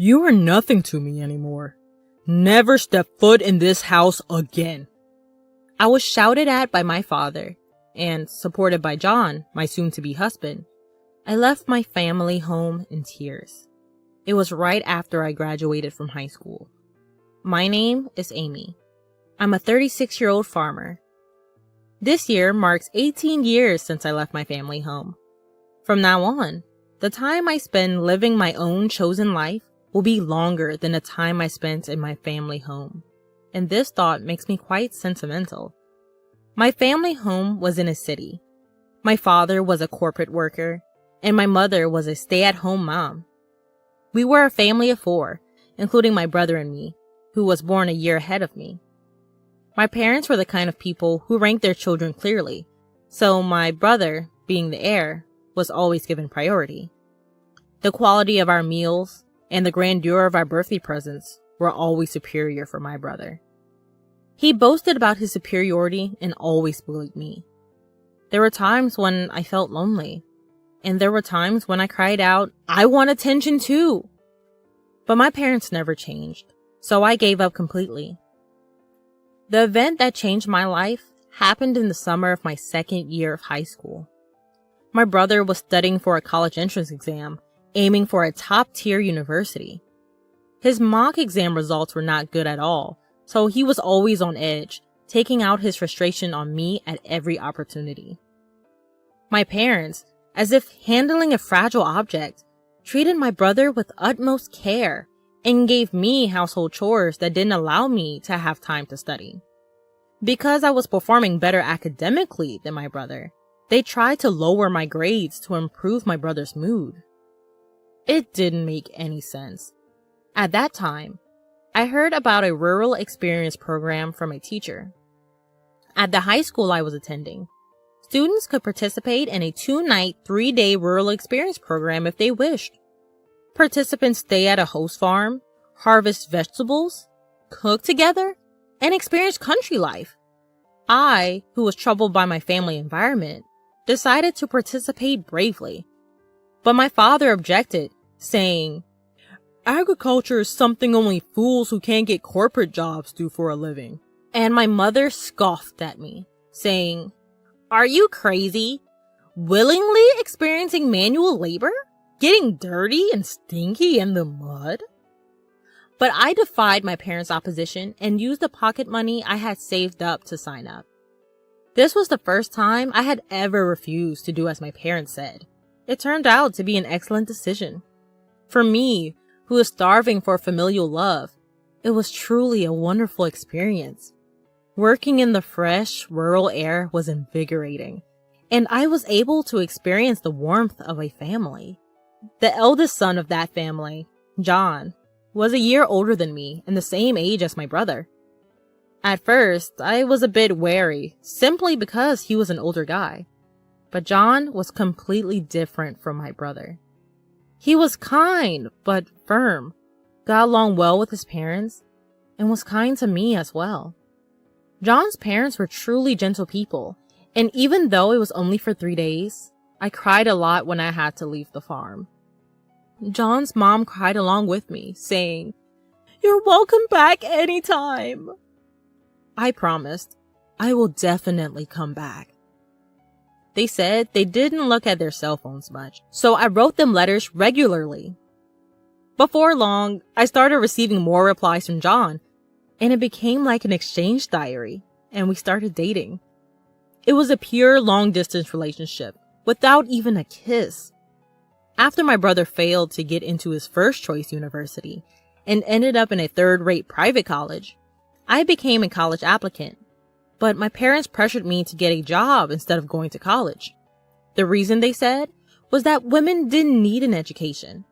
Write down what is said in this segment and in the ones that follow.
You are nothing to me anymore. Never step foot in this house again. I was shouted at by my father, and supported by John, my soon-to-be husband. I left my family home in tears. It was right after I graduated from high school. My name is Amy. I'm a 36-year-old farmer. This year marks 18 years since I left my family home. From now on, the time I spend living my own chosen life will be longer than the time I spent in my family home. And this thought makes me quite sentimental. My family home was in a city. My father was a corporate worker, and my mother was a stay-at-home mom. We were a family of 4, including my brother and me, who was born a year ahead of me. My parents were the kind of people who ranked their children clearly, so my brother, being the heir, was always given priority. The quality of our meals and the grandeur of our birthday presents were always superior for my brother. He boasted about his superiority and always bullied me. There were times when I felt lonely, and there were times when I cried out, "I want attention too!" But my parents never changed, so I gave up completely. The event that changed my life happened in the summer of my second year of high school. My brother was studying for a college entrance exam, aiming for a top-tier university. His mock exam results were not good at all, so he was always on edge, taking out his frustration on me at every opportunity. My parents, as if handling a fragile object, treated my brother with utmost care and gave me household chores that didn't allow me to have time to study. Because I was performing better academically than my brother, they tried to lower my grades to improve my brother's mood. It didn't make any sense. At that time, I heard about a rural experience program from a teacher. At the high school I was attending, students could participate in a 2-night, 3-day rural experience program if they wished. Participants stay at a host farm, harvest vegetables, cook together, and experience country life. I, who was troubled by my family environment, decided to participate bravely. But my father objected, saying, "Agriculture is something only fools who can't get corporate jobs do for a living." And my mother scoffed at me, saying, "Are you crazy? Willingly experiencing manual labor? Getting dirty and stinky in the mud?" But I defied my parents' opposition and used the pocket money I had saved up to sign up. This was the first time I had ever refused to do as my parents said. It turned out to be an excellent decision. For me, who was starving for familial love, it was truly a wonderful experience. Working in the fresh, rural air was invigorating, and I was able to experience the warmth of a family. The eldest son of that family, John, was a year older than me and the same age as my brother. At first, I was a bit wary, simply because he was an older guy. But John was completely different from my brother. He was kind, but firm, got along well with his parents, and was kind to me as well. John's parents were truly gentle people, and even though it was only for 3 days, I cried a lot when I had to leave the farm. John's mom cried along with me, saying, "You're welcome back anytime." I promised, I will definitely come back. They said they didn't look at their cell phones much, so I wrote them letters regularly. Before long, I started receiving more replies from John, and it became like an exchange diary, and we started dating. It was a pure long-distance relationship, without even a kiss. After my brother failed to get into his first-choice university, and ended up in a third-rate private college, I became a college applicant. But my parents pressured me to get a job instead of going to college. The reason, they said, was that women didn't need an education.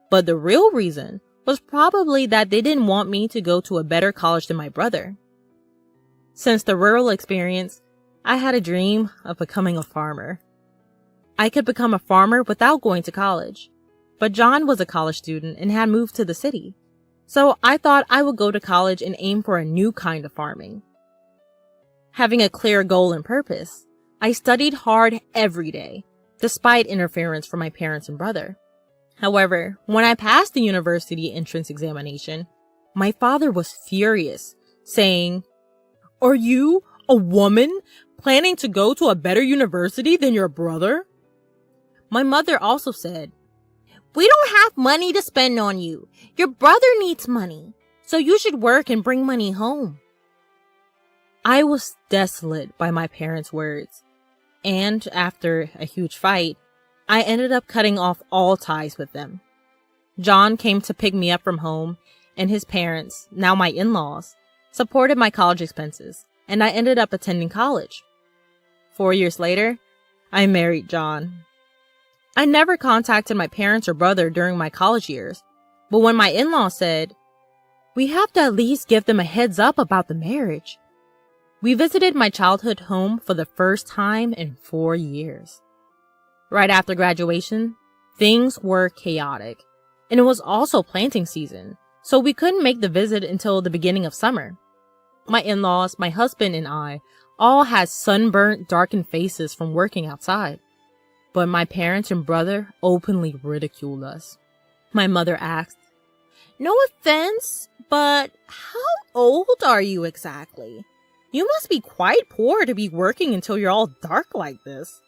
But the real reason was probably that they didn't want me to go to a better college than my brother. Since the rural experience, I had a dream of becoming a farmer. I could become a farmer without going to college. But John was a college student and had moved to the city. So I thought I would go to college and aim for a new kind of farming. Having a clear goal and purpose, I studied hard every day, despite interference from my parents and brother. However, when I passed the university entrance examination, my father was furious, saying, "Are you, a woman, planning to go to a better university than your brother?" My mother also said, "We don't have money to spend on you. Your brother needs money, so you should work and bring money home." I was desolate by my parents' words, and after a huge fight, I ended up cutting off all ties with them. John came to pick me up from home, and his parents, now my in-laws, supported my college expenses, and I ended up attending college. 4 years later, I married John. I never contacted my parents or brother during my college years, but when my in-laws said, "We have to at least give them a heads up about the marriage," we visited my childhood home for the first time in 4 years. Right after graduation, things were chaotic, and it was also planting season, so we couldn't make the visit until the beginning of summer. My in-laws, my husband, and I all had sunburnt, darkened faces from working outside, but my parents and brother openly ridiculed us. My mother asked, "No offense, but how old are you exactly? You must be quite poor to be working until you're all dark like this."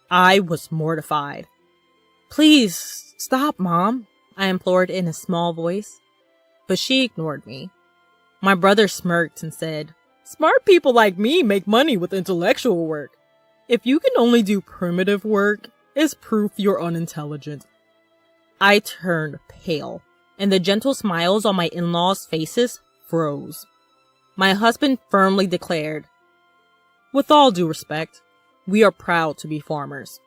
I was mortified. "Please, stop, Mom," I implored in a small voice. But she ignored me. My brother smirked and said, "Smart people like me make money with intellectual work. If you can only do primitive work, it's proof you're unintelligent." I turned pale, and the gentle smiles on my in-laws' faces froze. My husband firmly declared, "With all due respect, we are proud to be farmers."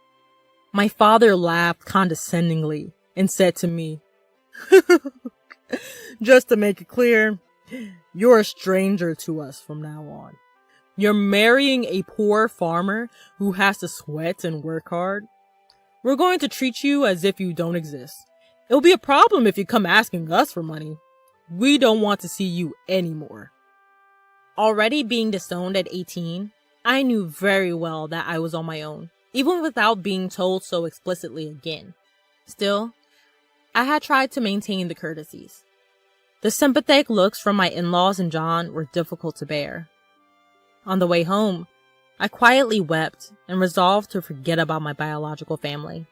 My father laughed condescendingly and said to me, "Just to make it clear, you're a stranger to us from now on. You're marrying a poor farmer who has to sweat and work hard. We're going to treat you as if you don't exist. It'll be a problem if you come asking us for money. We don't want to see you anymore." Already being disowned at 18, I knew very well that I was on my own, even without being told so explicitly again. Still, I had tried to maintain the courtesies. The sympathetic looks from my in-laws and John were difficult to bear. On the way home, I quietly wept and resolved to forget about my biological family.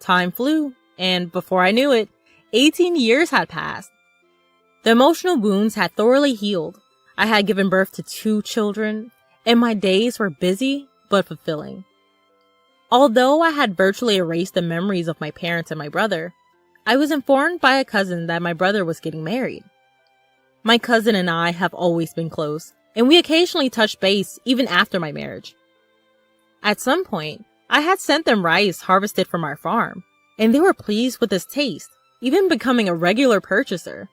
Time flew, and before I knew it, 18 years had passed. The emotional wounds had thoroughly healed. I had given birth to 2 children, and my days were busy but fulfilling. Although I had virtually erased the memories of my parents and my brother, I was informed by a cousin that my brother was getting married. My cousin and I have always been close, and we occasionally touched base even after my marriage. At some point, I had sent them rice harvested from our farm, and they were pleased with its taste, even becoming a regular purchaser.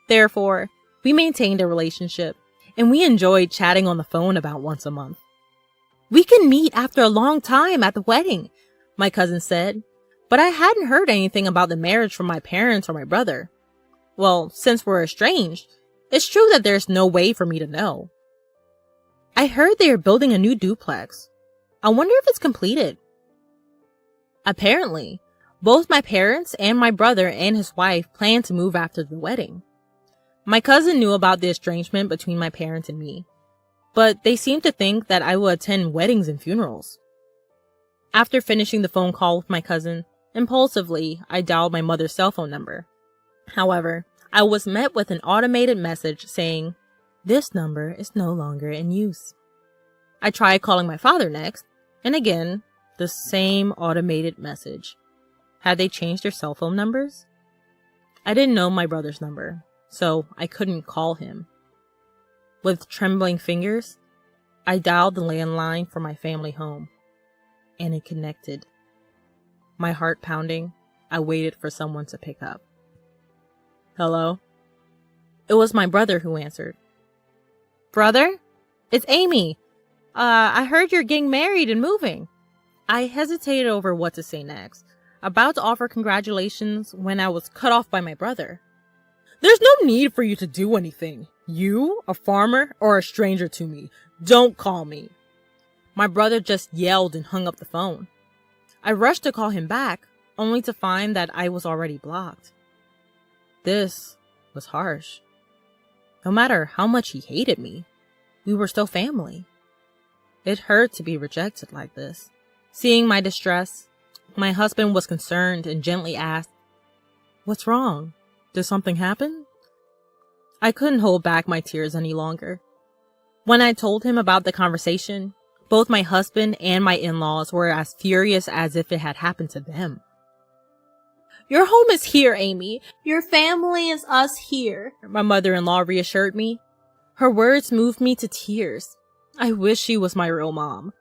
Therefore, we maintained a relationship, and we enjoyed chatting on the phone about once a month. "We can meet after a long time at the wedding," my cousin said, but I hadn't heard anything about the marriage from my parents or my brother. Well, since we're estranged, it's true that there's no way for me to know. "I heard they are building a new duplex. I wonder if it's completed." Apparently, both my parents and my brother and his wife planned to move after the wedding. My cousin knew about the estrangement between my parents and me, but they seemed to think that I would attend weddings and funerals. After finishing the phone call with my cousin, impulsively, I dialed my mother's cell phone number. However, I was met with an automated message saying, "This number is no longer in use." I tried calling my father next, and again, the same automated message. Had they changed their cell phone numbers? I didn't know my brother's number, so I couldn't call him. With trembling fingers, I dialed the landline for my family home, and it connected. My heart pounding, I waited for someone to pick up. "Hello?" It was my brother who answered. "Brother? It's Amy. I heard you're getting married and moving." I hesitated over what to say next, about to offer congratulations when I was cut off by my brother. "There's no need for you to do anything. You, a farmer, are a stranger to me. Don't call me." My brother just yelled and hung up the phone. I rushed to call him back, only to find that I was already blocked. This was harsh. No matter how much he hated me, we were still family. It hurt to be rejected like this. Seeing my distress, my husband was concerned and gently asked, "What's wrong? Did something happen?" I couldn't hold back my tears any longer. When I told him about the conversation, both my husband and my in-laws were as furious as if it had happened to them. "Your home is here, Amy. Your family is us here," my mother-in-law reassured me. Her words moved me to tears. I wish she was my real mom.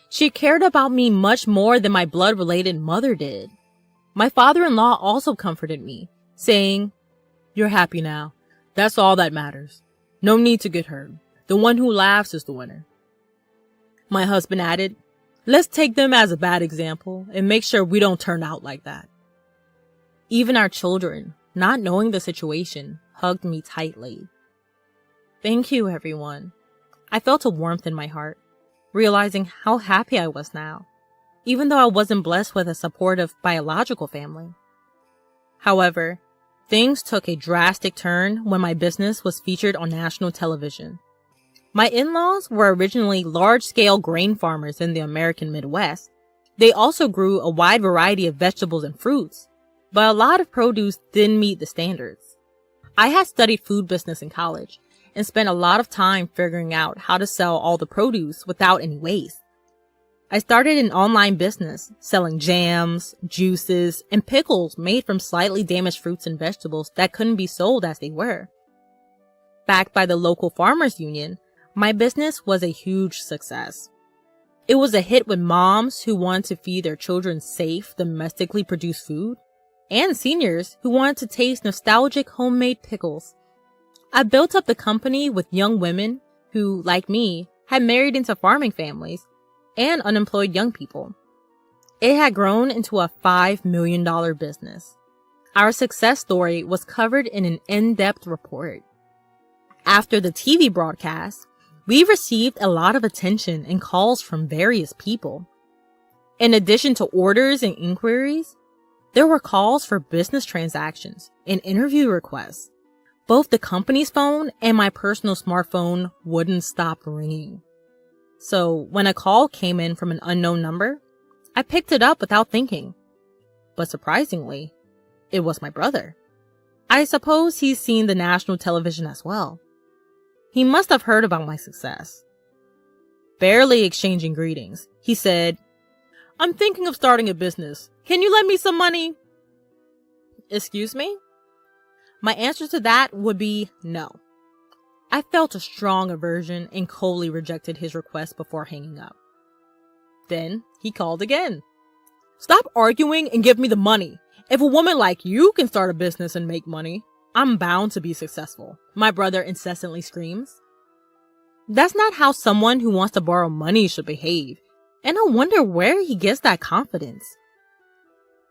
She cared about me much more than my blood-related mother did. My father-in-law also comforted me, saying, "You're happy now. That's all that matters. No need to get hurt. The one who laughs is the winner." My husband added, "Let's take them as a bad example and make sure we don't turn out like that." Even our children, not knowing the situation, hugged me tightly. Thank you, everyone. I felt a warmth in my heart, realizing how happy I was now, even though I wasn't blessed with a supportive biological family. However, things took a drastic turn when my business was featured on national television. My in-laws were originally large-scale grain farmers in the American Midwest. They also grew a wide variety of vegetables and fruits, but a lot of produce didn't meet the standards. I had studied food business in college and spent a lot of time figuring out how to sell all the produce without any waste. I started an online business selling jams, juices, and pickles made from slightly damaged fruits and vegetables that couldn't be sold as they were. Backed by the local farmers union, my business was a huge success. It was a hit with moms who wanted to feed their children safe, domestically produced food, and seniors who wanted to taste nostalgic homemade pickles. I built up the company with young women who, like me, had married into farming families and unemployed young people. It had grown into a $5 million business. Our success story was covered in an in-depth report. After the TV broadcast, we received a lot of attention and calls from various people. In addition to orders and inquiries, there were calls for business transactions and interview requests. Both the company's phone and my personal smartphone wouldn't stop ringing. So when a call came in from an unknown number, I picked it up without thinking. But surprisingly, it was my brother. I suppose he's seen the national television as well. He must have heard about my success. Barely exchanging greetings, he said, "I'm thinking of starting a business. Can you lend me some money?" Excuse me? My answer to that would be no. I felt a strong aversion and coldly rejected his request before hanging up. Then he called again. "Stop arguing and give me the money. If a woman like you can start a business and make money, I'm bound to be successful," my brother incessantly screams. That's not how someone who wants to borrow money should behave, and I wonder where he gets that confidence.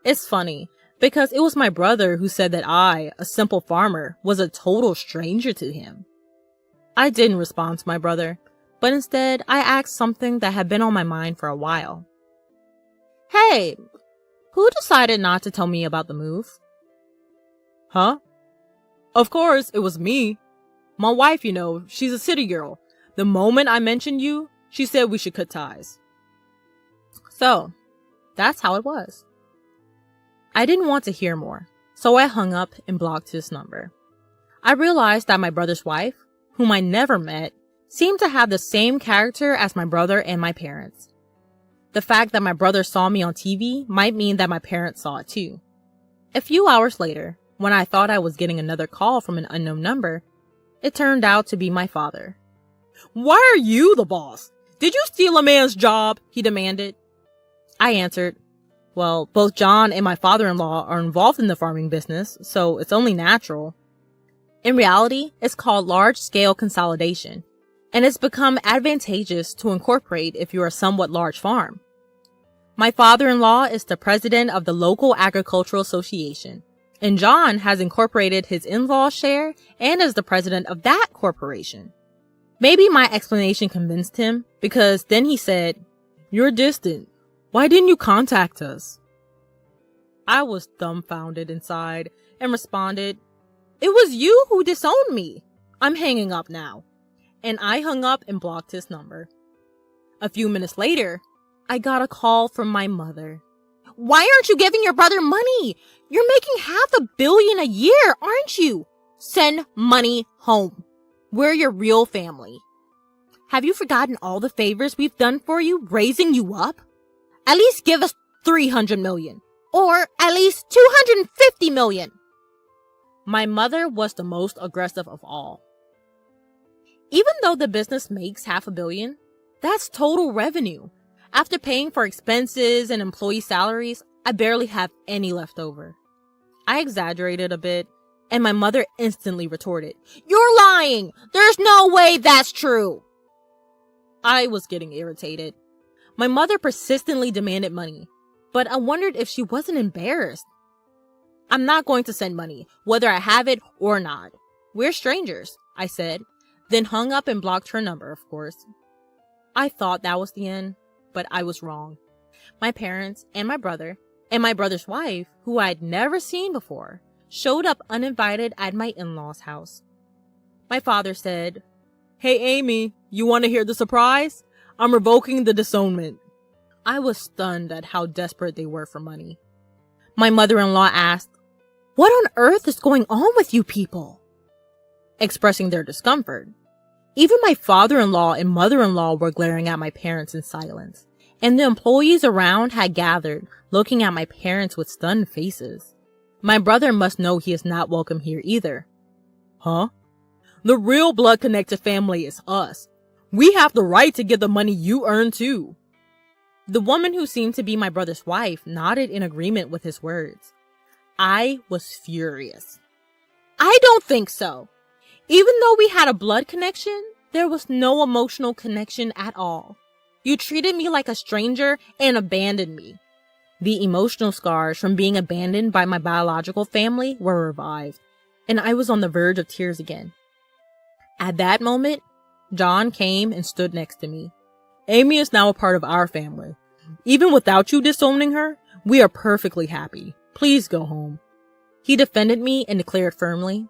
It's funny, because it was my brother who said that I, a simple farmer, was a total stranger to him. I didn't respond to my brother, but instead I asked something that had been on my mind for a while. "Hey, who decided not to tell me about the move?" "Huh? Of course, it was me. My wife, she's a city girl. The moment I mentioned you, she said we should cut ties." So, that's how it was. I didn't want to hear more, so I hung up and blocked his number. I realized that my brother's wife, whom I never met, seemed to have the same character as my brother and my parents. The fact that my brother saw me on TV might mean that my parents saw it too. A few hours later, when I thought I was getting another call from an unknown number, it turned out to be my father. "Why are you the boss? Did you steal a man's job?" he demanded. I answered, "Well, both John and my father-in-law are involved in the farming business, so it's only natural." In reality, it's called large-scale consolidation, and it's become advantageous to incorporate if you're a somewhat large farm. My father-in-law is the president of the local agricultural association, and John has incorporated his in-law's share and is the president of that corporation. Maybe my explanation convinced him, because then he said, "You're distant. Why didn't you contact us?" I was dumbfounded inside and responded, "It was you who disowned me. I'm hanging up now." And I hung up and blocked his number. A few minutes later, I got a call from my mother. "Why aren't you giving your brother money? You're making $500 million a year, aren't you? Send money home. We're your real family. Have you forgotten all the favors we've done for you, raising you up? At least give us $300 million. Or at least $250 million. My mother was the most aggressive of all. Even though the business makes $500 million, that's total revenue. After paying for expenses and employee salaries, I barely have any left over. I exaggerated a bit, and my mother instantly retorted, "You're lying! There's no way that's true!" I was getting irritated. My mother persistently demanded money, but I wondered if she wasn't embarrassed. "I'm not going to send money, whether I have it or not. We're strangers," I said, then hung up and blocked her number, of course. I thought that was the end, but I was wrong. My parents and my brother's wife, who I'd never seen before, showed up uninvited at my in-laws' house. My father said, "Hey Amy, you want to hear the surprise? I'm revoking the disownment." I was stunned at how desperate they were for money. My mother-in-law asked, "What on earth is going on with you people?" Expressing their discomfort. Even my father-in-law and mother-in-law were glaring at my parents in silence, and the employees around had gathered, looking at my parents with stunned faces. My brother must know he is not welcome here either. "Huh? The real blood-connected family is us. We have the right to get the money you earn too." The woman who seemed to be my brother's wife nodded in agreement with his words. I was furious. "I don't think so. Even though we had a blood connection, there was no emotional connection at all. You treated me like a stranger and abandoned me." The emotional scars from being abandoned by my biological family were revived, and I was on the verge of tears again. At that moment, John came and stood next to me. "Amy is now a part of our family. Even without you disowning her, we are perfectly happy. Please go home." He defended me and declared firmly.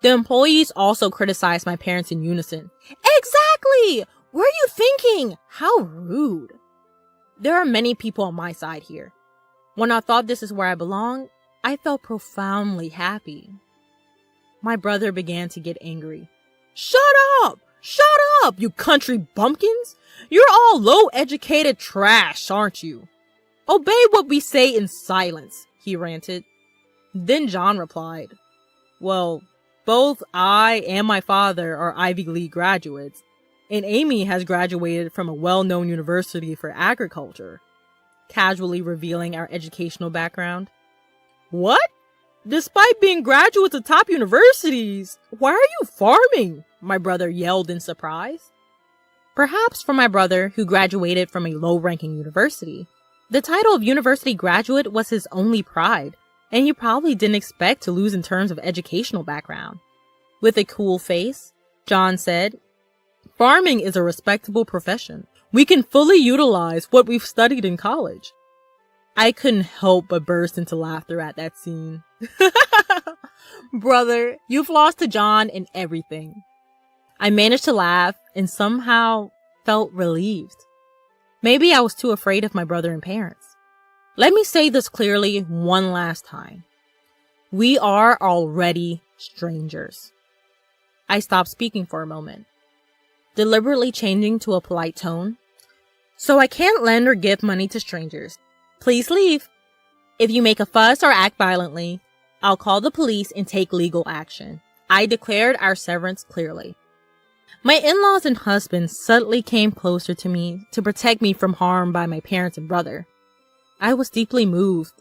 The employees also criticized my parents in unison. "Exactly! What are you thinking? How rude." There are many people on my side here. When I thought this is where I belong, I felt profoundly happy. My brother began to get angry. "Shut up! Shut up, you country bumpkins! You're all low-educated trash, aren't you? Obey what we say in silence," he ranted. Then John replied, "Well, both I and my father are Ivy League graduates, and Amy has graduated from a well-known university for agriculture," casually revealing our educational background. "What? Despite being graduates of top universities, why are you farming?" my brother yelled in surprise. Perhaps for my brother, who graduated from a low-ranking university, the title of university graduate was his only pride, and he probably didn't expect to lose in terms of educational background. With a cool face, John said, "Farming is a respectable profession. We can fully utilize what we've studied in college." I couldn't help but burst into laughter at that scene. Brother, you've lost to John in everything. I managed to laugh and somehow felt relieved. Maybe I was too afraid of my brother and parents. Let me say this clearly one last time. We are already strangers. I stopped speaking for a moment, deliberately changing to a polite tone. "So I can't lend or give money to strangers. Please leave. If you make a fuss or act violently, I'll call the police and take legal action." I declared our severance clearly. My in-laws and husband subtly came closer to me to protect me from harm by my parents and brother. I was deeply moved,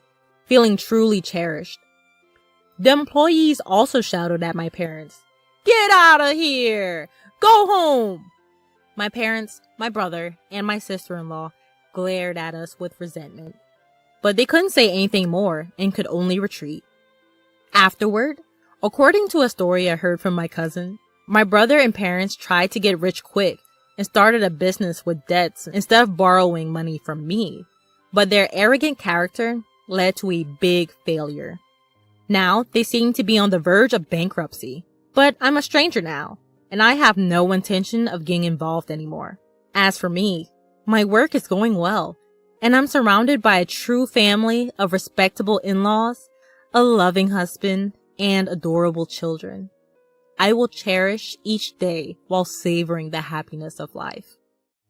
feeling truly cherished. The employees also shouted at my parents, "Get out of here! Go home!" My parents, my brother, and my sister-in-law glared at us with resentment, but they couldn't say anything more and could only retreat. Afterward, according to a story I heard from my cousin, my brother and parents tried to get rich quick and started a business with debts instead of borrowing money from me, but their arrogant character led to a big failure. Now, they seem to be on the verge of bankruptcy. But I'm a stranger now, and I have no intention of getting involved anymore. As for me, my work is going well, and I'm surrounded by a true family of respectable in-laws, a loving husband, and adorable children. I will cherish each day while savoring the happiness of life.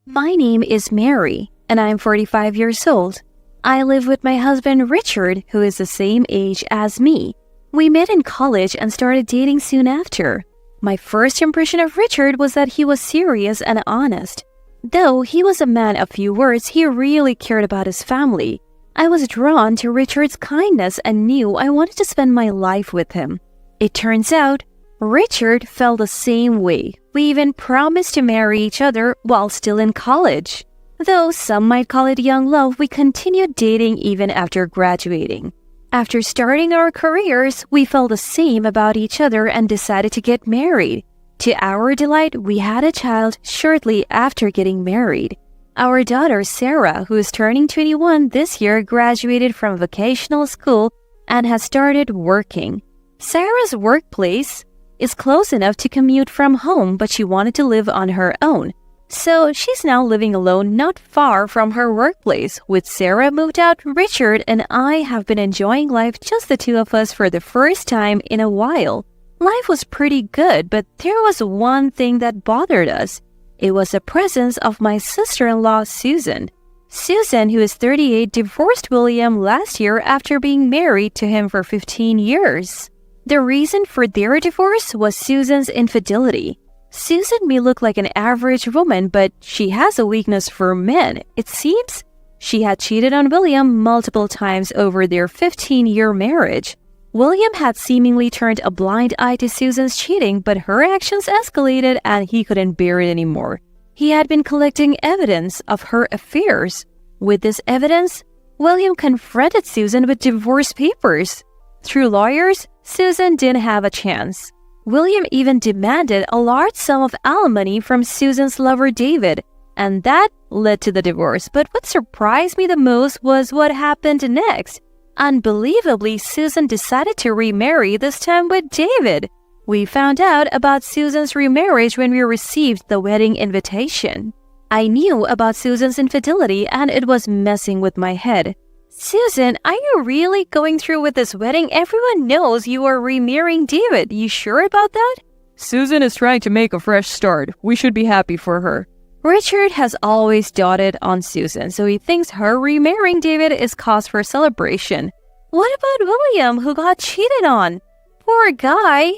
My name is Mary, and I'm 45 years old. I live with my husband Richard, who is the same age as me. We met in college and started dating soon after. My first impression of Richard was that he was serious and honest. Though he was a man of few words, he really cared about his family. I was drawn to Richard's kindness and knew I wanted to spend my life with him. It turns out, Richard felt the same way. We even promised to marry each other while still in college. Though some might call it young love, we continued dating even after graduating. After starting our careers, we felt the same about each other and decided to get married. To our delight, we had a child shortly after getting married. Our daughter Sarah, who is turning 21 this year, graduated from vocational school and has started working. Sarah's workplace is close enough to commute from home, but she wanted to live on her own. So she's now living alone not far from her workplace. With Sarah moved out, Richard and I have been enjoying life, just the two of us, for the first time in a while. Life was pretty good, but there was one thing that bothered us. It was the presence of my sister-in-law, Susan. Susan, who is 38, divorced William last year after being married to him for 15 years. The reason for their divorce was Susan's infidelity. Susan may look like an average woman, but she has a weakness for men. It seems she had cheated on William multiple times over their 15-year marriage. William had seemingly turned a blind eye to Susan's cheating, but her actions escalated and he couldn't bear it anymore. He had been collecting evidence of her affairs. With this evidence, William confronted Susan with divorce papers. Through lawyers, Susan didn't have a chance. William even demanded a large sum of alimony from Susan's lover David, and that led to the divorce. But what surprised me the most was what happened next. Unbelievably, Susan decided to remarry, this time with David. We found out about Susan's remarriage when we received the wedding invitation. I knew about Susan's infidelity and it was messing with my head. Susan, are you really going through with this wedding? Everyone knows you are remarrying David. You sure about that? Susan is trying to make a fresh start. We should be happy for her. Richard has always doted on Susan, so he thinks her remarrying David is cause for celebration. What about William, who got cheated on? Poor guy.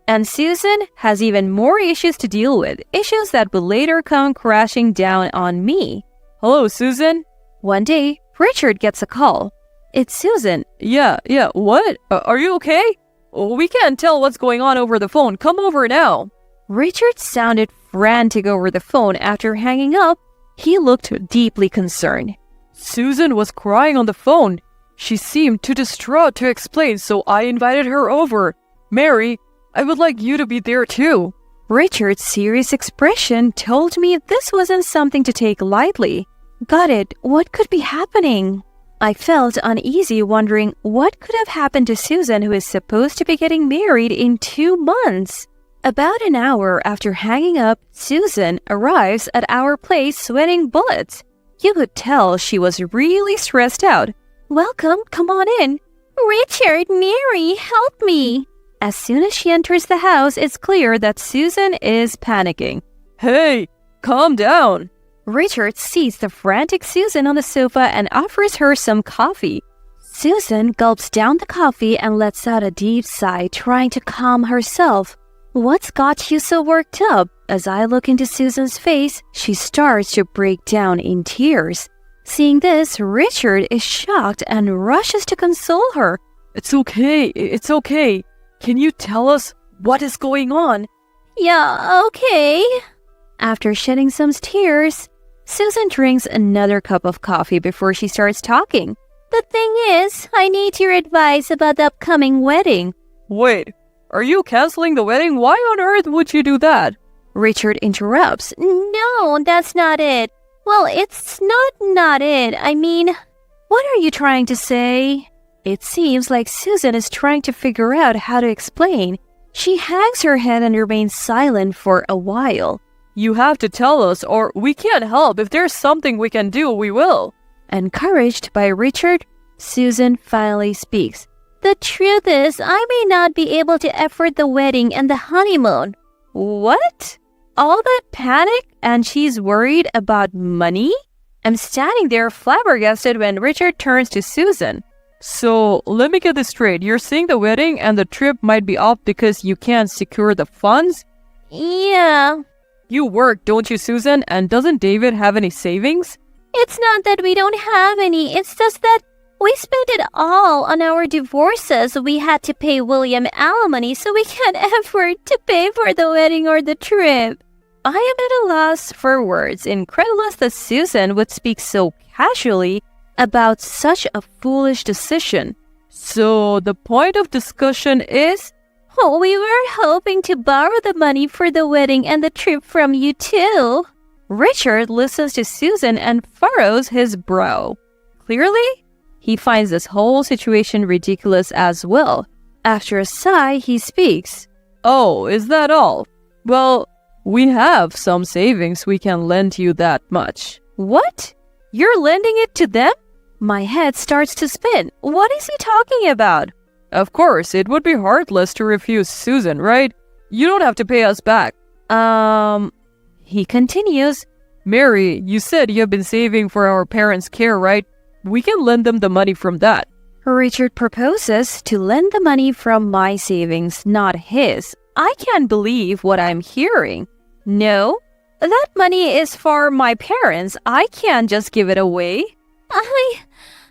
And Susan has even more issues to deal with, issues that will later come crashing down on me. Hello, Susan? One day, Richard gets a call. It's Susan. Yeah, what? Are you okay? We can't tell what's going on over the phone. Come over now. Richard sounded frantic over the phone. After hanging up, he looked deeply concerned. Susan was crying on the phone. She seemed too distraught to explain, so I invited her over. Mary, I would like you to be there too. Richard's serious expression told me this wasn't something to take lightly. Got it. What could be happening? I felt uneasy, wondering what could have happened to Susan, who is supposed to be getting married in 2 months. About an hour after hanging up, Susan arrives at our place sweating bullets. You could tell she was really stressed out. Welcome, come on in. Richard, Mary, help me. As soon as she enters the house, it's clear that Susan is panicking. Hey, calm down. Richard sees the frantic Susan on the sofa and offers her some coffee. Susan gulps down the coffee and lets out a deep sigh, trying to calm herself. What's got you so worked up? As I look into Susan's face, she starts to break down in tears. Seeing this, Richard is shocked and rushes to console her. It's okay. Can you tell us what is going on? Yeah, okay. After shedding some tears, Susan drinks another cup of coffee before she starts talking. The thing is, I need your advice about the upcoming wedding. Wait, are you canceling the wedding? Why on earth would you do that? Richard interrupts. No, that's not it. Well, it's not it. I mean, What are you trying to say? It seems like Susan is trying to figure out how to explain. She hangs her head and remains silent for a while. You have to tell us, or we can't help. If there's something we can do, we will. Encouraged by Richard, Susan finally speaks. The truth is, I may not be able to afford the wedding and the honeymoon. What? All that panic and she's worried about money? I'm standing there flabbergasted when Richard turns to Susan. So, let me get this straight. You're saying the wedding and the trip might be off because you can't secure the funds? Yeah. You work, don't you, Susan? And doesn't David have any savings? It's not that we don't have any. It's just that we spent it all on our divorces. We had to pay William alimony, so we can't afford to pay for the wedding or the trip. I am at a loss for words, incredulous that Susan would speak so casually about such a foolish decision. So, the point of discussion is? Oh, we were hoping to borrow the money for the wedding and the trip from you too. Richard listens to Susan and furrows his brow. Clearly, he finds this whole situation ridiculous as well. After a sigh, he speaks. Oh, is that all? Well, we have some savings we can lend you that much. What? You're lending it to them? My head starts to spin. What is he talking about? Of course, it would be heartless to refuse Susan, right? You don't have to pay us back. He continues. Mary, you said you have been saving for our parents' care, right? We can lend them the money from that. Richard proposes to lend the money from my savings, not his. I can't believe what I'm hearing. No, that money is for my parents. I can't just give it away.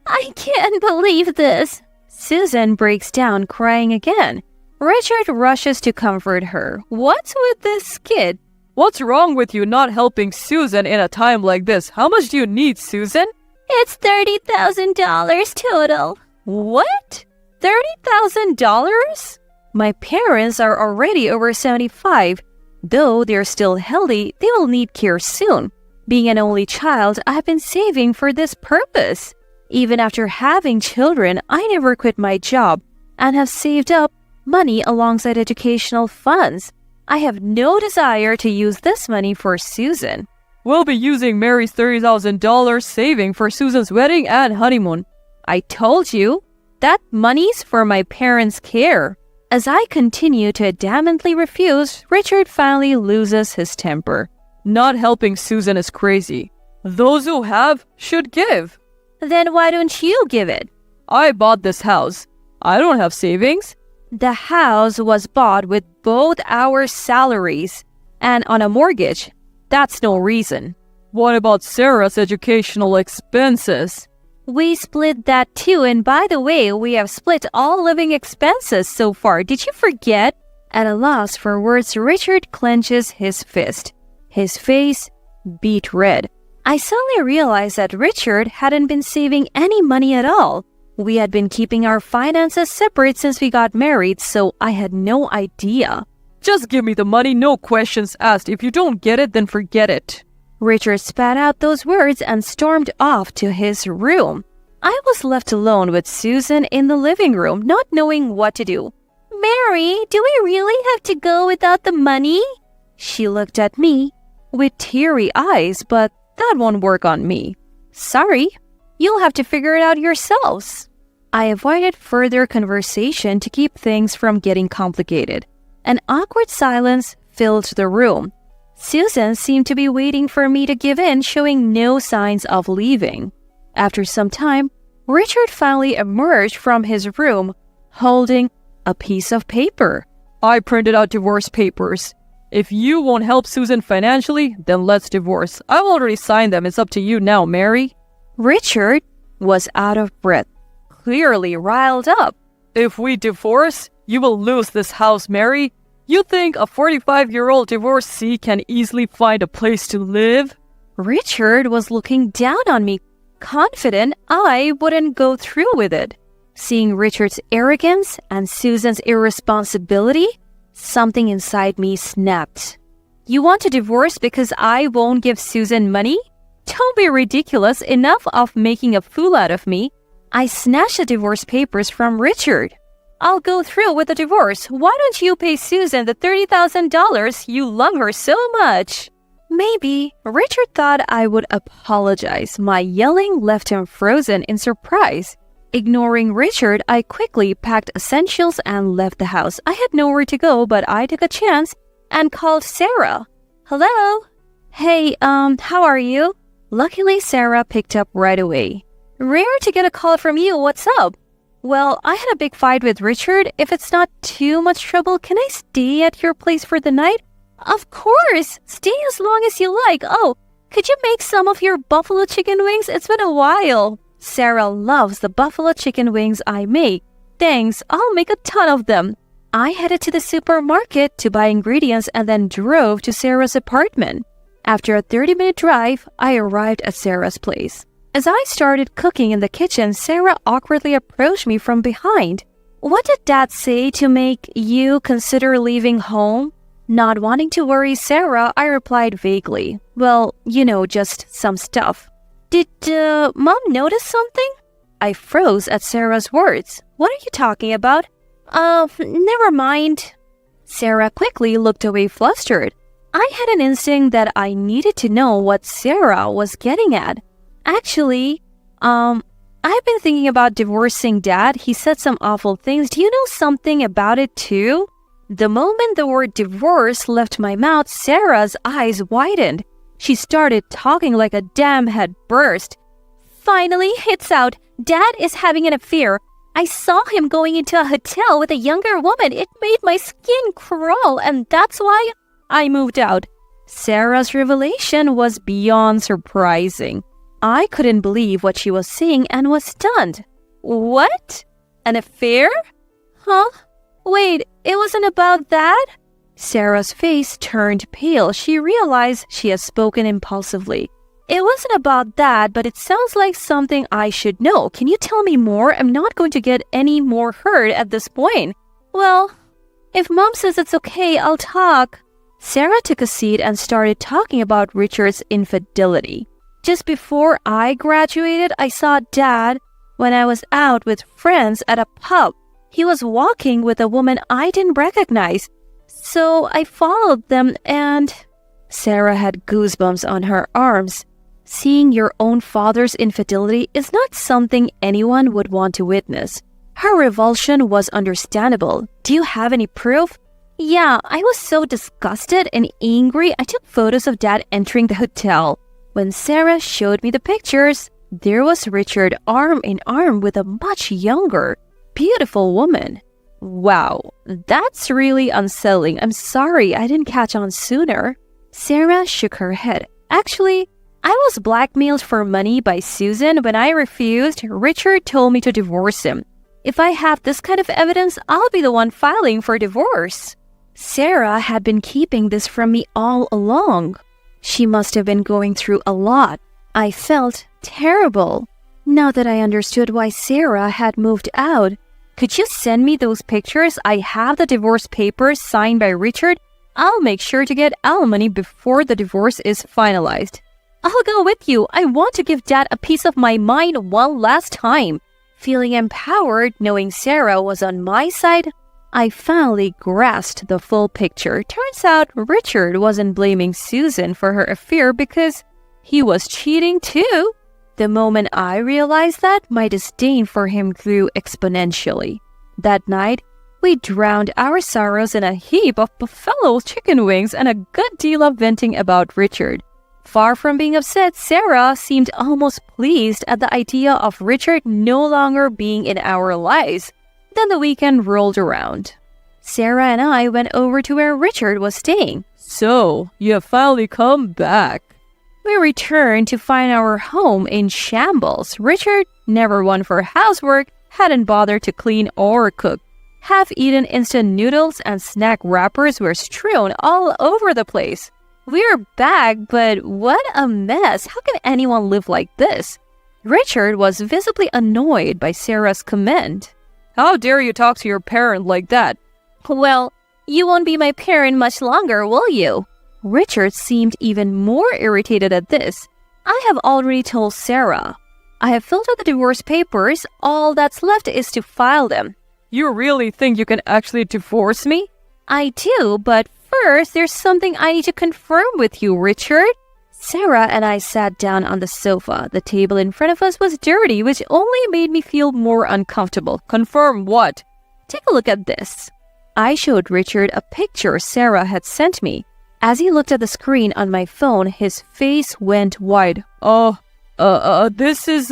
I can't believe this. Susan breaks down crying again. Richard rushes to comfort her. What's with this kid? What's wrong with you not helping Susan in a time like this? How much do you need, Susan? It's $30,000 total. What? $30,000? My parents are already over 75. Though they're still healthy, they will need care soon. Being an only child, I've been saving for this purpose. Even after having children, I never quit my job and have saved up money alongside educational funds. I have no desire to use this money for Susan. We'll be using Mary's $30,000 saving for Susan's wedding and honeymoon. I told you, that money's for my parents' care. As I continue to adamantly refuse, Richard finally loses his temper. Not helping Susan is crazy. Those who have should give. Then why don't you give it? I bought this house. I don't have savings. The house was bought with both our salaries and on a mortgage. That's no reason. What about Sarah's educational expenses? We split that too, and by the way, we have split all living expenses so far. Did you forget? At a loss for words, Richard clenches his fist. His face beat red. I suddenly realized that Richard hadn't been saving any money at all. We had been keeping our finances separate since we got married, so I had no idea. Just give me the money, no questions asked. If you don't get it, then forget it. Richard spat out those words and stormed off to his room. I was left alone with Susan in the living room, not knowing what to do. Mary, do we really have to go without the money? She looked at me with teary eyes, but that won't work on me. Sorry, you'll have to figure it out yourselves. I avoided further conversation to keep things from getting complicated. An awkward silence filled the room. Susan seemed to be waiting for me to give in, showing no signs of leaving. After some time, Richard finally emerged from his room, holding a piece of paper. I printed out divorce papers. If you won't help Susan financially, then let's divorce. I've already signed them. It's up to you now, Mary. Richard was out of breath, clearly riled up. If we divorce, you will lose this house, Mary. You think a 45-year-old divorcee can easily find a place to live? Richard was looking down on me, confident I wouldn't go through with it. Seeing Richard's arrogance and Susan's irresponsibility, something inside me snapped. You want to divorce because I won't give Susan money? Don't be ridiculous. Enough of making a fool out of me. I snatched the divorce papers from Richard. I'll go through with the divorce. Why don't you pay Susan the $30,000 you love her so much? Maybe Richard thought I would apologize. My yelling left him frozen in surprise. Ignoring Richard, I quickly packed essentials and left the house. I had nowhere to go, but I took a chance and called Sarah. Hello? Hey, how are you? Luckily, Sarah picked up right away. Rare to get a call from you. What's up? Well, I had a big fight with Richard. If it's not too much trouble, can I stay at your place for the night? Of course! Stay as long as you like. Oh, could you make some of your buffalo chicken wings? It's been a while. Sarah loves the buffalo chicken wings I make. Thanks, I'll make a ton of them. I headed to the supermarket to buy ingredients and then drove to Sarah's apartment. After a 30-minute drive, I arrived at Sarah's place. As I started cooking in the kitchen, Sarah awkwardly approached me from behind. What did Dad say to make you consider leaving home? Not wanting to worry Sarah, I replied vaguely. Well, just some stuff. Did Mom notice something? I froze at Sarah's words. What are you talking about? Never mind. Sarah quickly looked away flustered. I had an instinct that I needed to know what Sarah was getting at. Actually, I've been thinking about divorcing Dad. He said some awful things. Do you know something about it too? The moment the word divorce left my mouth, Sarah's eyes widened. She started talking like a dam had burst. Finally, it's out. Dad is having an affair. I saw him going into a hotel with a younger woman. It made my skin crawl, and that's why I moved out. Sarah's revelation was beyond surprising. I couldn't believe what she was saying and was stunned. What? An affair? Huh? Wait, it wasn't about that? Sarah's face turned pale. She realized she had spoken impulsively. It wasn't about that, but it sounds like something I should know. Can you tell me more? I'm not going to get any more hurt at this point. Well, if Mom says it's okay, I'll talk. Sarah took a seat and started talking about Richard's infidelity. Just before I graduated, I saw Dad when I was out with friends at a pub. He was walking with a woman I didn't recognize. So I followed them and... Sarah had goosebumps on her arms. Seeing your own father's infidelity is not something anyone would want to witness. Her revulsion was understandable. Do you have any proof? Yeah, I was so disgusted and angry, I took photos of Dad entering the hotel. When Sarah showed me the pictures, there was Richard arm in arm with a much younger, beautiful woman. Wow, that's really unsettling. I'm sorry I didn't catch on sooner. Sarah shook her head. Actually, I was blackmailed for money by Susan. When I refused, Richard told me to divorce him. If I have this kind of evidence, I'll be the one filing for divorce. Sarah had been keeping this from me all along. She must have been going through a lot. I felt terrible. Now that I understood why Sarah had moved out, could you send me those pictures? I have the divorce papers signed by Richard. I'll make sure to get alimony before the divorce is finalized. I'll go with you. I want to give Dad a piece of my mind one last time. Feeling empowered, knowing Sarah was on my side, I finally grasped the full picture. Turns out Richard wasn't blaming Susan for her affair because he was cheating too. The moment I realized that, my disdain for him grew exponentially. That night, we drowned our sorrows in a heap of buffalo chicken wings and a good deal of venting about Richard. Far from being upset, Sarah seemed almost pleased at the idea of Richard no longer being in our lives. Then the weekend rolled around. Sarah and I went over to where Richard was staying. So, you have finally come back. We returned to find our home in shambles. Richard, never one for housework, hadn't bothered to clean or cook. Half-eaten instant noodles and snack wrappers were strewn all over the place. We're back, but what a mess. How can anyone live like this? Richard was visibly annoyed by Sarah's comment. How dare you talk to your parent like that? Well, you won't be my parent much longer, will you? Richard seemed even more irritated at this. I have already told Sarah. I have filled out the divorce papers. All that's left is to file them. You really think you can actually divorce me? I do, but first, there's something I need to confirm with you, Richard. Sarah and I sat down on the sofa. The table in front of us was dirty, which only made me feel more uncomfortable. Confirm what? Take a look at this. I showed Richard a picture Sarah had sent me. As he looked at the screen on my phone, his face went wide. This is,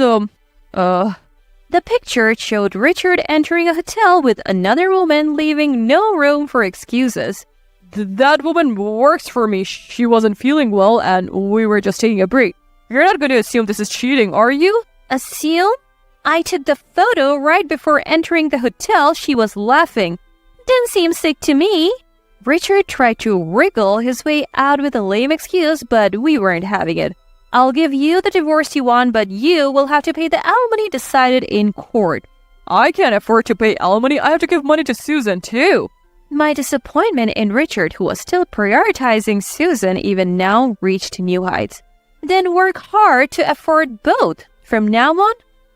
The picture showed Richard entering a hotel with another woman, leaving no room for excuses. That woman works for me. She wasn't feeling well and we were just taking a break. You're not going to assume this is cheating, are you? Assume? I took the photo right before entering the hotel. She was laughing. Didn't seem sick to me. Richard tried to wriggle his way out with a lame excuse, but we weren't having it. I'll give you the divorce you want, but you will have to pay the alimony decided in court. I can't afford to pay alimony. I have to give money to Susan, too. My disappointment in Richard, who was still prioritizing Susan, even now reached new heights. Then work hard to afford both. From now on,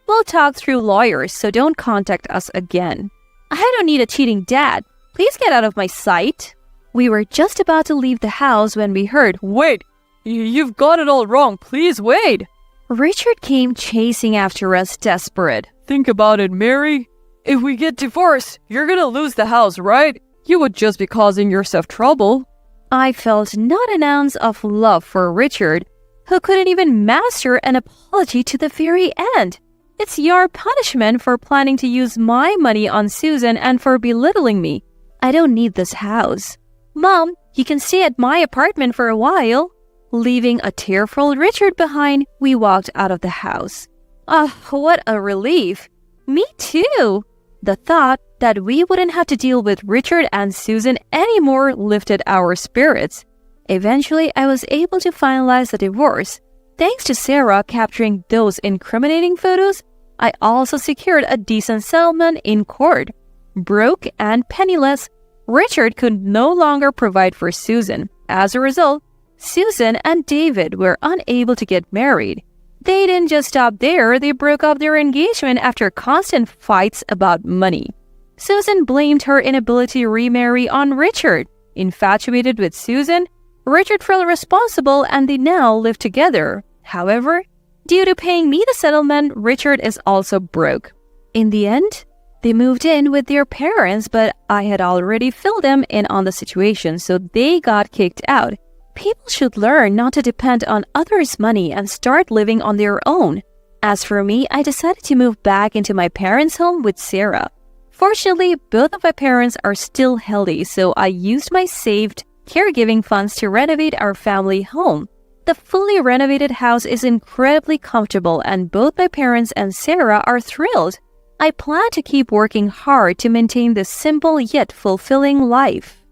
we'll talk through lawyers, so don't contact us again. I don't need a cheating dad. Please get out of my sight. We were just about to leave the house when we heard, Wait, you've got it all wrong. Please wait. Richard came chasing after us, desperate. Think about it, Mary. If we get divorced, you're gonna lose the house, right? You would just be causing yourself trouble. I felt not an ounce of love for Richard, who couldn't even master an apology to the very end. It's your punishment for planning to use my money on Susan and for belittling me. I don't need this house. Mom, you can stay at my apartment for a while. Leaving a tearful Richard behind, we walked out of the house. What a relief. Me too. The thought that we wouldn't have to deal with Richard and Susan anymore lifted our spirits. Eventually, I was able to finalize the divorce. Thanks to Sarah capturing those incriminating photos, I also secured a decent settlement in court. Broke and penniless, Richard could no longer provide for Susan. As a result, Susan and David were unable to get married. They didn't just stop there, they broke up their engagement after constant fights about money. Susan blamed her inability to remarry on Richard. Infatuated with Susan, Richard felt responsible and they now live together. However, due to paying me the settlement, Richard is also broke. In the end, they moved in with their parents, but I had already filled them in on the situation, so they got kicked out. People should learn not to depend on others' money and start living on their own. As for me, I decided to move back into my parents' home with Sarah. Fortunately, both of my parents are still healthy, so I used my saved caregiving funds to renovate our family home. The fully renovated house is incredibly comfortable and both my parents and Sarah are thrilled. I plan to keep working hard to maintain this simple yet fulfilling life.